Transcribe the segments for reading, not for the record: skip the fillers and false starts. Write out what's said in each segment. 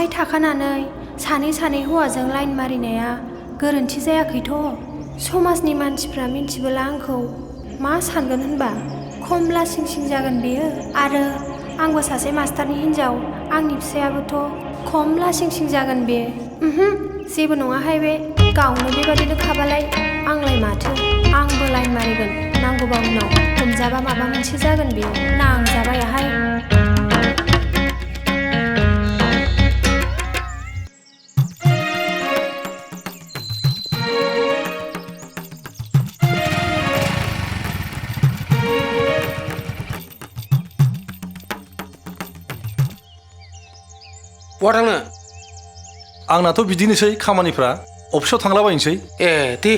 आखाइ थाखानानै सानै हौवाजों लाइन मारिनाया गोरोन्थि जायाखैथ'। समाजनि मानसिफ्रा मिन्थिबोला आंखौ मा सानगोन होनबा खम लासिं सिं जागोन बेयो। आरो आंबो सासे मास्टारनि हिन्जाव, आंनि फिसायाबोथ' खम लासिं सिं जागोन बे। जेबो नङाहाय बे, गावनो बेबादिनो खाबालाय आंलाय माथो। आंबो लाइन मारिगोन, नांगौबा उनाव हमजाबा माबा मोनसे जागोन बेयो, नांजाबायाहाय। बहा थांनो? आंनाथ' बिदिनोसै खामानिफ्रा, अफिसाव थांलाबायनोसै। ए दे।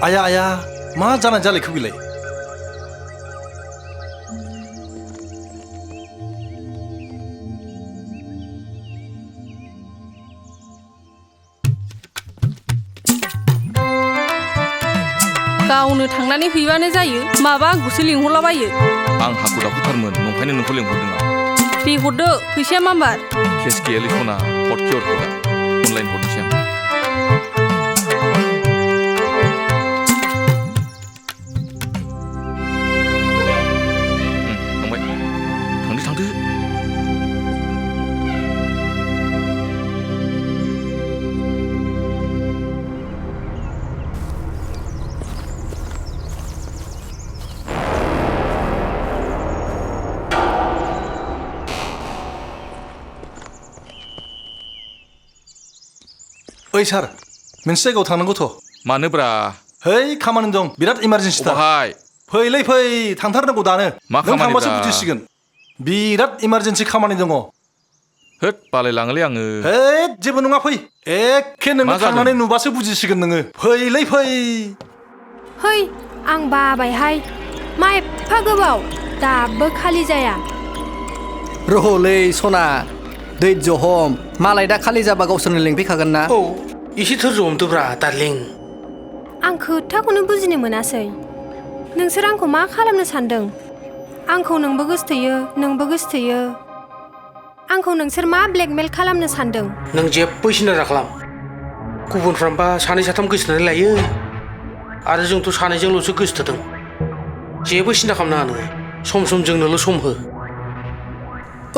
आया मा जानाय जालायखो बेलाय? गावनो थांनानै हैबानो जायो, माबा आंखौसो लिंहरलाबायो। आं हाखु दाखुथारमोन, नंखायनो नोंखौ लिंहरदों आं। दे हरदो, फैसाया मा मार? केस गैयालै सना, हरखि हरख'दा अनलाइन हरनोसै आं। थांबाय, थांदो। ओइ सार, मोनसे जायगायाव थांनांगौथ'। मानोब्रा? है खामानि दं, बिराद इमारजेन्सिथार। अबहाय? फैलै थांथारनांगौ दानो। मा नों खामानिब्रा? थांबासो बुजिसिगोन। बिराद इमारजेन्सि खामानि दङ। होद बालायलाङोलै आङो। हैद जेबो नङा, फै। एखे नोङो मा जादों? थांनानै नुबासो बुजिसिगोन नोङो। फैलै। है आं बाबायहाय, मा एफा गोबाव दाबो खालि जाया। रलै सना, दैज्य हम, मालाय दा खालि जाबा गावसोरनो लिंफैखागोन ना। औ एसे धोर्ज हमदोब्रा डार्लिं। आं खोथाखौनो बुजिनो मोनासै। नोंसोर आंखौ मा खालामनो सानदों? आंखौ नोंबो गोसोथोयो। आंखौ नोंसोर मा ब्लेकमेल खालामनो सानदों? नों जेबो सिन्था दाखालाम। गुबुनफ्राबा सानै साथाम गोसोथोनानै लायो, आरो जोंथ' सानैजोंल'सो गोसोथोदों। जेबो सिन्था खालामनाङा नोङो, सम जोंनोल' सम हो। औ,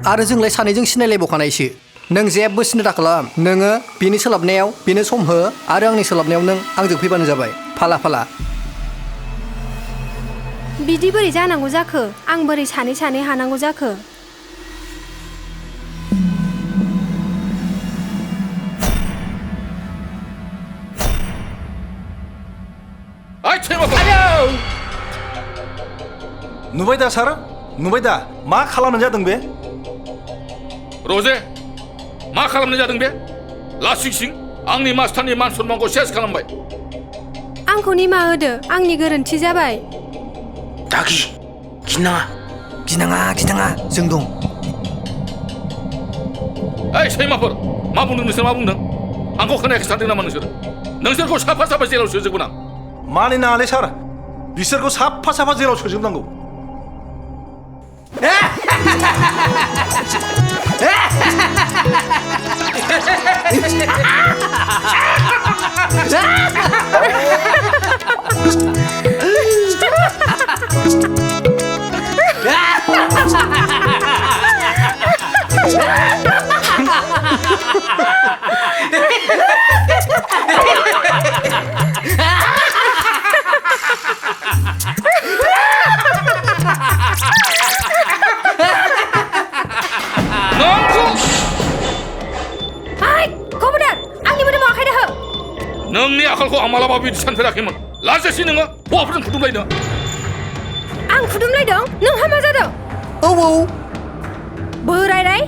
आरो जोंलाय सानैजों सिनायलायबावखानायसो। नों जेबो सिन्था दाखालाम। नोङो बिनि सोलाबनायाव बेनो सम हो, आरो आंनि सोलाबनायाव नों आंजों फैबानो जाबाय, फाला। बिदि बोरै जानांगौ जाखो? आं बोरै सानै हानांगौ जाखो? नुबाय दा सार, मा खालामनाय जादों बे? रजे, मा खालामनाय जादों बे? लासिं सिं आंनि मास्टारनि मान सन्मानखौ सेस खालामबाय। आंखौ निमाहा होदो, आंनि गोरोन्थि जाबाय। दागि, गिनाङा, जों दं। ओइ सैमाफोर, मा बुंदों नोंसोर, मा बुंदों? आंखौ खोनायाखै सानदों नामा नोंसोरखौ साफा जेलाव सोजोबगोन आं। मानिनाङालै सार, बिसोरखौ साफा जेलाव सोजोबनांगौ। नोंनि आखलखौ आं मालाबाबो बिदि सानफेराखैमोन। लाजियासै नोङो हौवाफोरजों खुदुमलायनो? आं खुदुमलायदों? नोंहा मा जादों? औ बोरायराय,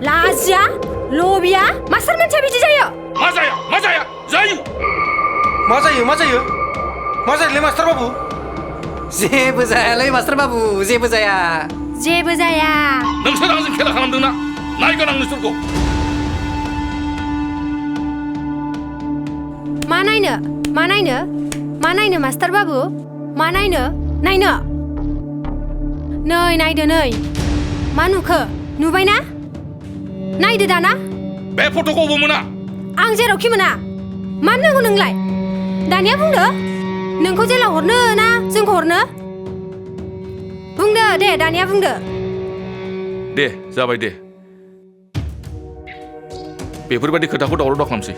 लाजिया, लबिया, मास्टार मानसिया बिदि जायो? मा जाया जायो। मा जायोलै मास्टार बाबु? जेबो जायालै मास्टार बाबु, जेबो जाया। नोंसोर आंजों खेला खालामदोंना? नायगोन आं नोंसोरखौ। मा नायनो मास्टार बाबु? मा नायनो? नै नायदो नै मा नुखो नुबायना नायदो दाना बे फट'खौ अबाव मोना आं जेरावखि मोना मानो नांगौ नोंलाय दानिया बुंदो नोंखौ जेलाव हरनो ना जोंखौ हरनो बुंदो दे दानिया बुंदो दे जाबाय दे बेफोरबायदि खोथाखौ दावराव दा खालामसै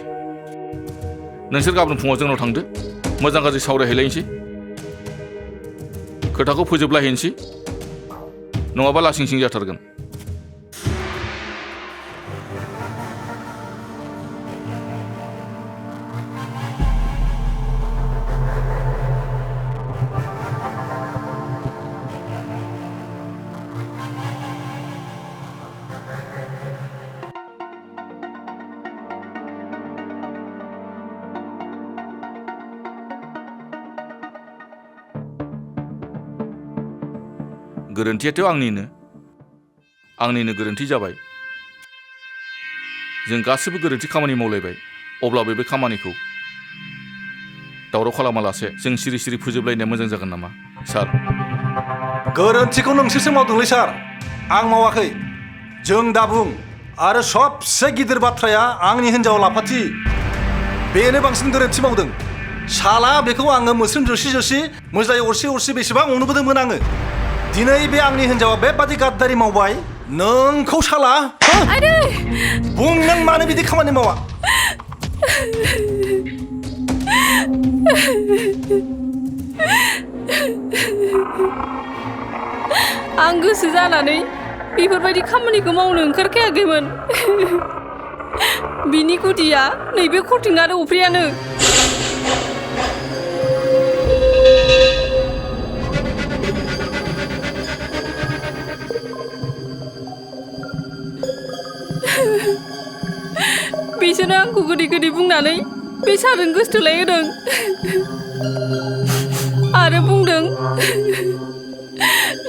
नोंसोर गाबोन फुङाव जोंनाव थांदो मोजां गाज्रि सावरायहैलायनोसै खोथाखौ फोजोबलायहैनोसै नङाबा लासिं सिं जाथारगोन गोरोन्थियाथ' आंनिनो गोरोन्थि जाबाय जों गासिबो गोरोन्थि खामानि मावलायबाय अब्लाबो बे खामानिखौ दावराव खालामालासे जों सिरि सिरि फोजोबलायनाया मोजां जागोन नामा सार गोरोन्थिखौ नोंसोरसो मावदोंलै सार आं मावाखै जों दा बुं आरो सबसे गिदिर बाथ्राया आंनि हिन्जाव लाफाथि बेनो बांसिन गोरोन्थि मावदों साला बेखौ आङो मोस्रोम जोसि मोजाङै अरसि बेसेबां अनबोदोंमोन आङो दिनै बे आंनि हिन्जावा बेबादि गाद्दारि मावबाय नोंखौ साला बुं नों मानो बिदि खामानि मावा आं गोसो जानानै बेफोरबायदि खामानिखौ मावनो ओंखारखायाखैमोन बिनि गुदिया नैबे कटिं आरो अफ्रियानो बिसोरो आंखौ गोदै बुंनानै बे सारजों गोसथोलाय होदों आरो बुंदों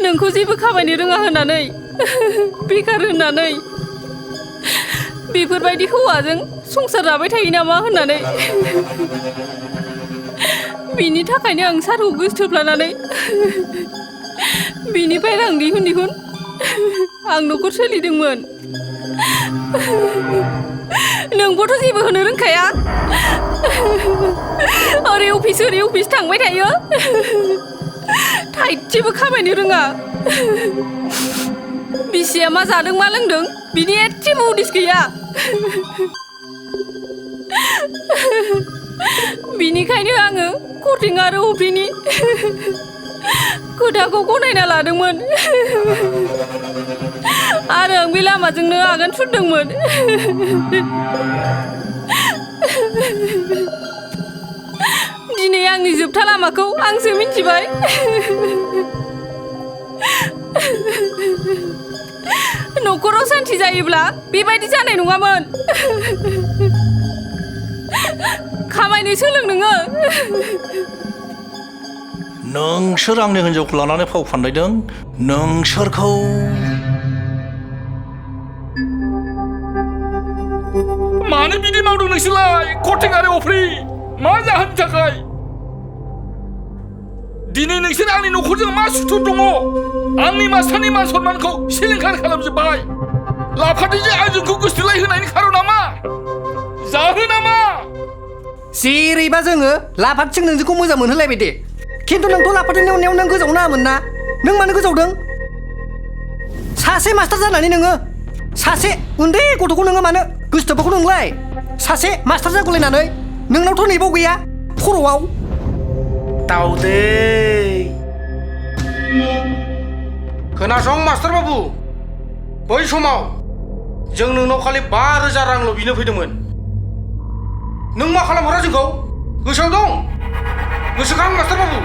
नोंखौ जेबो खामायनो रोङा होननानै बेकार होननानै बेफोरबायदि हौवाजों संसार जाबाय थायो नामा होननानै बिनि थाखायनो आं सारखौ गोसथोफ्लानानै बिनिफ्राय रां दिहुन आं न'खर सोलिदोंमोन नोंबोथ' जेबो होनो रोंखाया ओरै अफिस थांबाय थायो थाइसेबो खामायनो रोङा बिसिया मा जादों मा लोंदों बिनि एसेबो उदिस गैया बिनिखायनो आङो कटिं आरो अफ्रिनि खोथाखौ गनायना लादोंमोन आरो आं बे लामाजोंनो आगान सुरदोंमोन दिनै आंनि जोबथा लामाखौ आंसो मिथिबाय न'खराव सान्थि जायोब्ला बेबायदि जानाय नङामोन खामायनो सोलों नोङो नोंसोर आंनि हिन्जावखौ लानानै फाव फान्दायदों नोंसोरखौ मानो बिदि मावदों नोंसोरलाय कटिं आरो अफ्रि मा जाहोननि थाखाय दिनै नोंसोर आंनि न'खरजों मा सुथुर दङ आंनि मास्टारनि मान सन्मानखौ सिलिंखार खालामजोब्बाय लाफाथिजों आंजोंखौ गोसथोलाय होनायनि खारना मा जाहोना मा जेरैबा जोङो लाफाथिजों नोंजोंखौ मोजां मोनहोलायबाय दे खिन्थु नोंथ' लाफाथिनि अननायाव नों गोजावनो नाङामोन ना नों मानो गोजावदों सासे मास्टार जानानै नोङो सासे उन्दै गथ'खौ नोङो मानो गोसथोबाखौ नोंलाय सासे मास्टार जागुलायनानै नोंनावथ' नैबाव गैया खर'आव दाउदै खोनासं मास्टार बाबु बै समाव जों नोंनाव खालि 5,000 रांल' बिनो फैदोंमोन नों मा खालामहरा जोंखौ गोसोआव दं गोसोखां मास्टार बाबु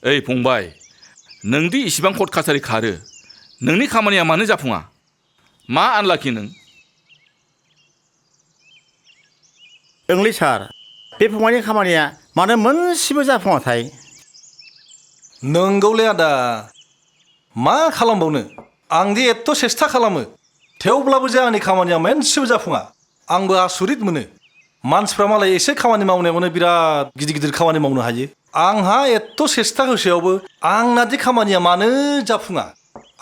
ओइ फंबाय नोंदि इसिबां कर्ट कासारि खारो नोंनि खामानिया मानो जाफुङा मा आनलाखि नों ओंलै सार बे फंबायनि खामानिया मानो मोनसेबो जाफुङाथाय नंगौलै आदा मा खालामबावनो आंदि एथ' सेस्था खालामो थेवब्लाबो जे आंनि खामानिया मोनसेबो जाफुङा आंबो आसुरित मोनो मानसिफ्रा मालाय एसे खामानि मावनायावनो बिराद गिदिर गिदिर खामानि मावनो हायो आंहा एथ' सेस्था होसेयावबो आंनादि खामानिया मानो जाफुङा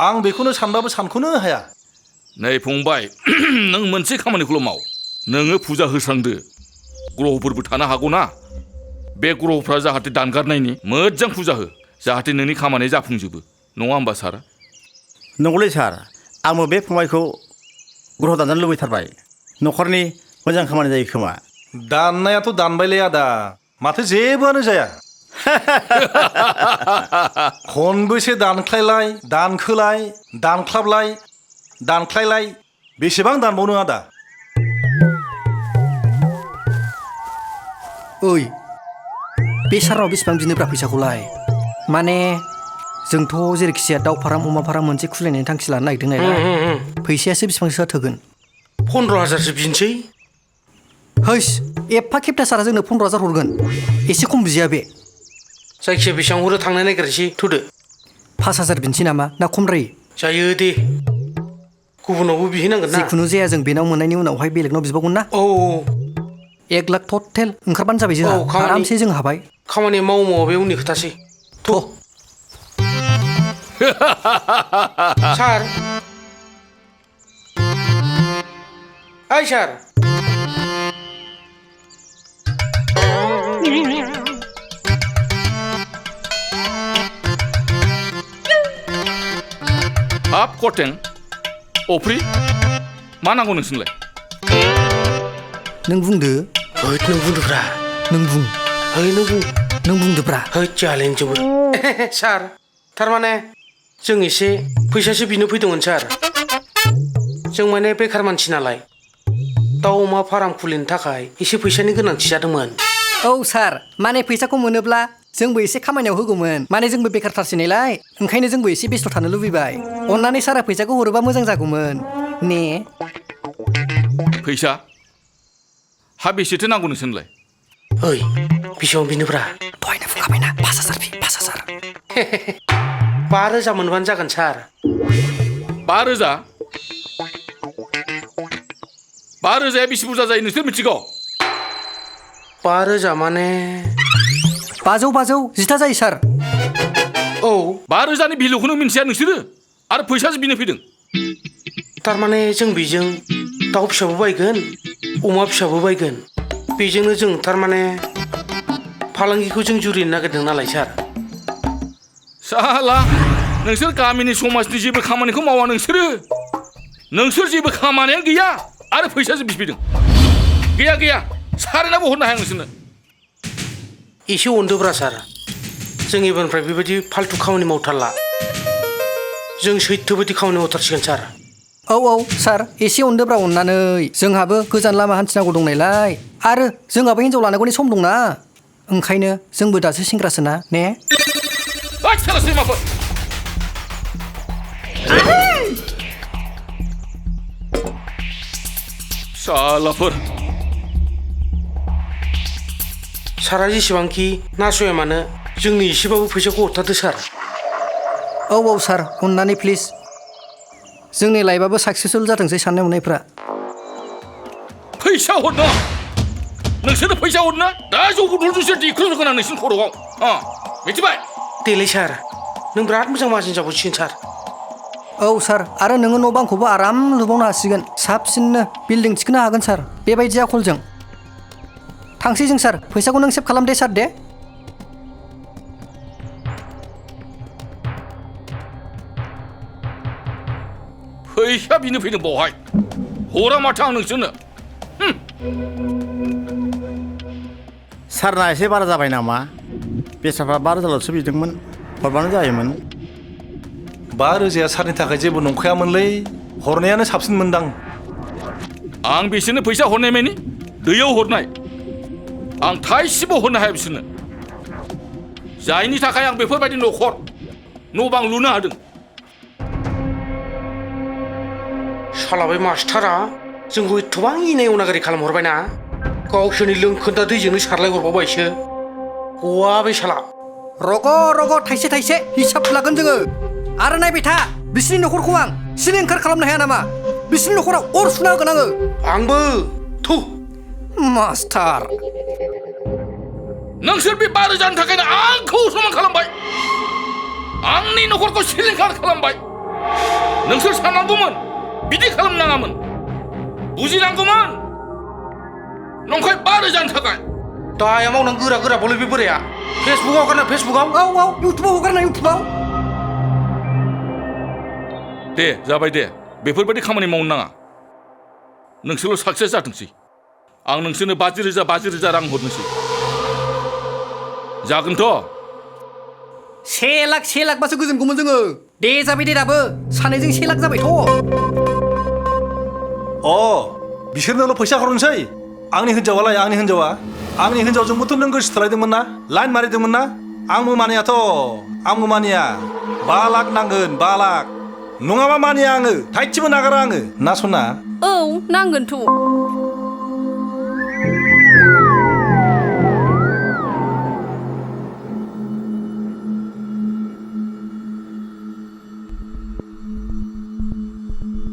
आं बेखौनो सानबाबो सानख'नो हाया नै फंबाय नों मोनसे खामानिखौल' माव नोङो फुजा होस्रांदो ग्रहफोरबो थानो हागौ ना बे ग्रहफ्रा जाहाथे दानगारनायनि मोजां फुजा हो जाहाथे नोंनि खामानिया जाफुंजोबो नङा होमबा सार नंगौलै सार आंबो बे फंबायखौ ग्रह दानजानो लुबैथारबाय न'खरनि मोजां खामानि जायो खोमा दाननायाथ' दानबायलै आदा माथो जेबोआनो जाया खनबेसे दानख्लायलाय दानखोलाय दानख्लाबलाय दानख्लायलाय बेसेबां दानबावनो आदा ओइ बे साराव बेसेबां बिनोब्रा फैसाखौलाय माने जोंथ' जेरैखि जाया दाउ फाराम अमा फाराम मोनसे खुलिनायनि थांखि लानो नागिरदों नालाय फैसायासो बेसेबांसो थोगोन 15,000सो बिनोसै हैस एफा खेबथा सारा जोंनो 15,000 हरगोन एसे खम बिया बे जायखिया बेसेबां हरो थांनो नागिरसै थुदो 5,000 बिनसै नामा ना खमद्रायो जायो दे गुबुनावबो बिहैनांगोन ना जिखुनु जाया जों बेनाव मोननायनि उनावहाय बेलेगनाव बिबावगोन ना औ 1 लाख टटेल ओंखारबानो जाबाय जोंहा आरामसे जों हाबाय खामानि मावो बे उननि खोथासै थ' सार ओइ सार हाब कटें अफ्रि मा नांगौ नोंसोरनोलाय नों बुंदो हैद नों बुंदोब्रा नों बुं है नों बुंदोब्रा हैद जालेंजोबो सार थारमाने जों एसे फैसासो बिनो फैदोंमोन सार जों माने बेखार मानसि नालाय दाउ अमा फार्म खुलिनो थाखाय एसे फैसानि गोनांथि जादोंमोन औ सार माने फैसाखौ मोनोब्ला जोंबो एसे खामानियाव होगौमोन माने जोंबो बेखारथारसै नालाय ओंखायनो जोंबो एसे बेस्थ' थानो लुबैबाय अन्नानै सारा फैसाखौ हरोबा मोजां जागौमोन ने फैसा हा बेसेथो नांगौ नोंसोरनोलाय ओइ बेसेबां बिनोब्रा दहायनो बुंखाबायना 5,000 बि 5,000 5,000 मोनबानो जागोन सार 5,000 5,000 बेसे बुरजा जायो नोंसोर मिथिगौ 5,000 माने 500 जिथा जायो सार औ 5,000नि भेलुखौनो मिन्थिया नोंसोरो आरो फैसासो बिनो फैदों थारमाने जों बेजों दाउ फिसाबो बायगोन अमा फिसाबो बायगोन बेजोंनो जों थारमाने फालांगिखौ जों जुरिनो नागिरदों नालाय सार साला नोंसोर गामिनि समाजनि जेबो खामानिखौ मावा नोंसोर जेबो खामानियानो गैया आरो फैसासो बिफैदों गैया सारेनाबो हरनो हाया नोंसोरनो एसे अनदोब्रा सार जों एबारनिफ्राय बेबायदि फाल्थु खामानि मावथारला जों सैथो बायदि खामानि मावथारसिगोन सार औ सार एसे अनदोब्रा अननानै जोंहाबो गोजान लामा हान्थिनांगौ दं नालाय आरो जोंहाबो हिन्जाव लानांगौनि सम दंना ओंखायनो जोंबो दासो सेंग्रासोना ने सालाफोर सारा जेसेबांखि नासया मानो जोंनि एसेबाबो फैसाखौ हरथारदो सार औ सार अननानै प्लिज जोंनि लाइफआबो साक्सेसफुल जाथोंसै साननाय हनायफ्रा फैसा हरनो नोंसोरनो फैसा हरनो दा जौगुदुलजोंसो दिख्रुबगोन आं नोंसोरनि खर'आव मिथिबाय देलै सार नों बिराद मोजां मार्जिन जाबावसिगोन सार औ सार आरो नोङो न' बांखौबो आराम लुबावनो हासिगोन साबसिननो बिल्डिं थिखोनो हागोन सार बेबायदि आखलजों थांसै जों सार फैसाखौ नों सेभ खालाम दे सार दे फैसा बिनो फैदों बावहाय हरा माथो आं नोंसोरनो सारना एसे बारा जाबाय नामा बेसाफ्रा 5,000ल'सो बिदोंमोन हरबानो जायोमोन 5,000 सारनि थाखाय जेबो नंखायामोनलै हरनायानो साबसिन मोनदां आं बिसोरनो फैसा हरनाय मानि दैयाव हरनाय आं थाइसेबो हरनो हाया बिसोरनो जायनि थाखाय आं बेफोरबायदि न'खर न' बां लुनो हादों सालाबाय मास्टारा जोंखौ एथबां इनाय अनागारि खालामहरबायना गावसोरनि लोंखोन्दा दैजोंनो सारलाय हरबावबायसो गवा बे साला रग' थाइसे हिसाब लागोन जोङो आरो नायबाय था बिसोरनि न'खरखौ आं सिलिंखार खालामनो हाया नामा बिसोरनि न'खराव अर सुना होगोन आङो आंबो थु मास्टार नोंसोर बे 5,000नि थाखायनो आंखौ समान खालामबाय आंनि नखरखौ सिलिंखार खालामबाय नोंसोर साननांगौमोन बिदि खालामनाङामोन बुजिनांगौमोन नंखाय 5,000नि थाखाय दाया मावनां गोरा गोरा बले बे बोराया फेसबुकाव हगारना फेसबुकाव औ औ इउटुबाव हगारना इउटुबाव दे जाबाय दे बेफोरबायदि खामानि मावनो नाङा नोंसोरल' साक्सेस जाथोंसै आं नोंसोरनो 50,000 रां हरनोसै जागोनथ' 1 लाख बासो गोजोनगौमोन जोङो दे जाबाय दे दाबो सानैजों 1 लाख जाबायथ' बिसोरनोल' फैसा हरनोसै आंनि हिन्जावालाय आंनि हिन्जावजोंबोथ' नों गोसो थोलायदोंमोन ना लाइन मारिदोंमोन ना आंबो मानिया 5 लाख नांगोन 5 लाख नङाबा मानिया आङो थाइसेबो नागारा आङो ना सना औ नांगोनथ'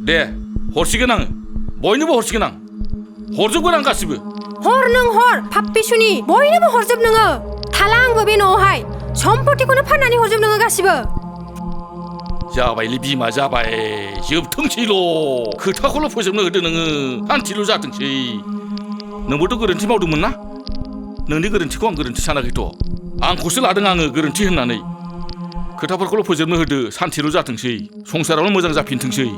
दे हरसिगोन आङो बयनोबो हरसिगोन आं हरजोबगोन आं गासिबो हर नों हर फाप्पिसुनि बयनोबो हरजोब नोङो थाला आंबो बे न'आवहाय सम्पतिखौनो फाननानै हरजोब नोङो गासिबो जाबायलै बिमा जाबाय जोबथोंसैल' खोथाखौल' फोजोबनो होदो नोङो हान्थिल' जाथोंसै नोंबोथ' गोरोन्थि मावदोंमोन ना नोंनि गोरोन्थिखौ आं गोरोन्थि सानाखैथ' आंखौसो लादों आङो गोरोन्थि होननानै खोथाफोरखौल' फोजोबनो होदो सान्थिल' जाथोंसै संसारावनो मोजां जाफिनथोंसै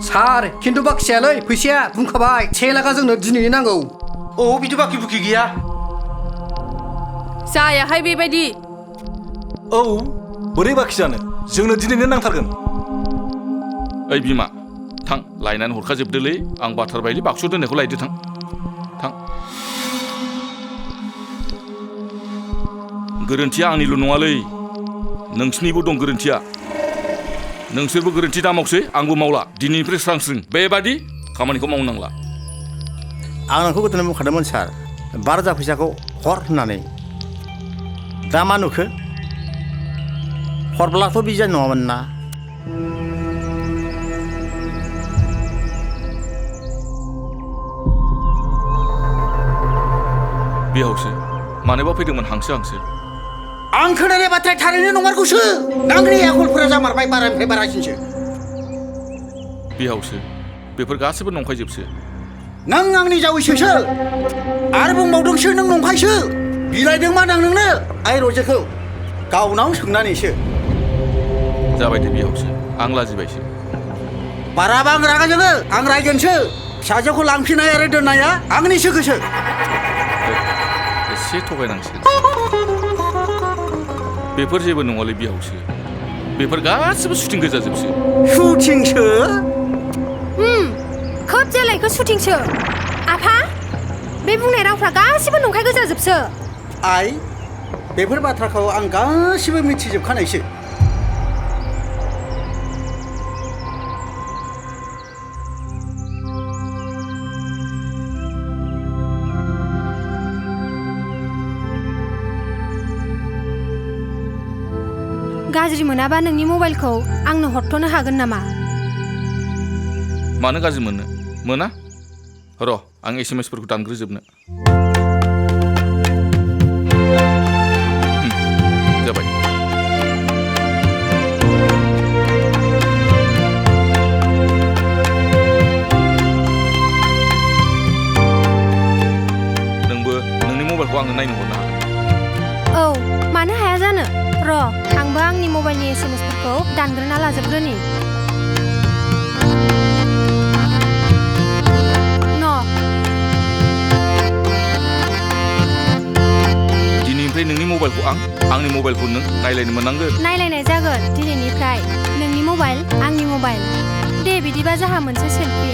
सार खिन्थु बाखियालै फैसाया बुंखाबाय 1 लाखा जोंनो दिनैनो नांगौ बिदि बाखि बुखि गैया जायाहाय बेबायदि बोरै बाखि जानो जोंनो दिनैनो नांथारगोन ओइ बिमा थां लायनानै हरखाजोबदोलै आं बाथारबायलै बाक्सु दोननायखौ लायदो थां गोरोन्थिया आंनिल' नङालै नोंसिनिबो दं गोरोन्थिया नोंसोरबो गोरोन्थि दा मावसै आंबो मावला दिनैनिफ्राय स्रां बेबादि खामानिखौ मावनांला आं नोंखौ गोदोनो बुंखादोंमोन सार 12,000 फैसाखौ हर होननानै दा मा नुखो हरब्लाथ' बिदि जानाय नङामोन ना बेयावसो मानोबा फैदोंमोन हांसो आं खोनानाय बाथ्राया थारैनो नंमारगौसो नांगौनि आखलफोरा जामारबाय बारानिफ्राय बारासिनसो बेयावसो बेफोर गासैबो नंखायजोबसो नों आंनि जावैसोसो आरो बुंबावदोंसो नों नंखायसो बिलाइदों मा दां नोंनो आइ रजेखौ गावनाव सोंनानैसो जाबाय दे बेयावसो आं लाजिबायसो बाराबा आं रागा जोङो आं रायगोनसो फिसाजोखौ लांफिननाय आरो दोननाया आंनिसो गोसो एसे थगायनांसिगोन बेफोर जेबो नङालै बेयावसो बेफोर गासिबो शुटिं गोजाजोबसो शुटिंसो खोब जालायखौ शुटिंसो आफा बे बुंनाय रावफ्रा गासिबो नंखाय गोजाजोबसो आइ बेफोर बाथ्राखौ आं गासिबो मिथिजोबखानायसो गाज्रि मोनाबा नोंनि मबाइलखौ आंनो हरथ'नो हागोन नामा मानो गाज्रि मोना र' आं SMS-फोरखौ दानग्रोजोबनो जाबाय नोंबो नोंनि मबाइलखौ आंनो नायनो हरनो हागोन मानो हाया जानो र' आंबो आंनि मबाइलनि SMS-फोरखौ दानग्रोना लाजोबग्रोनि दिनैनिफ्राय नोंनि मबाइलखौ आंनि मबाइलखौ नों नायलायनो मोननांगोन नायलायनाय जागोन दिनैनिफ्राय नोंनि मबाइल आंनि मबाइल दे बिदिबा जाहा मोनसे सेलफि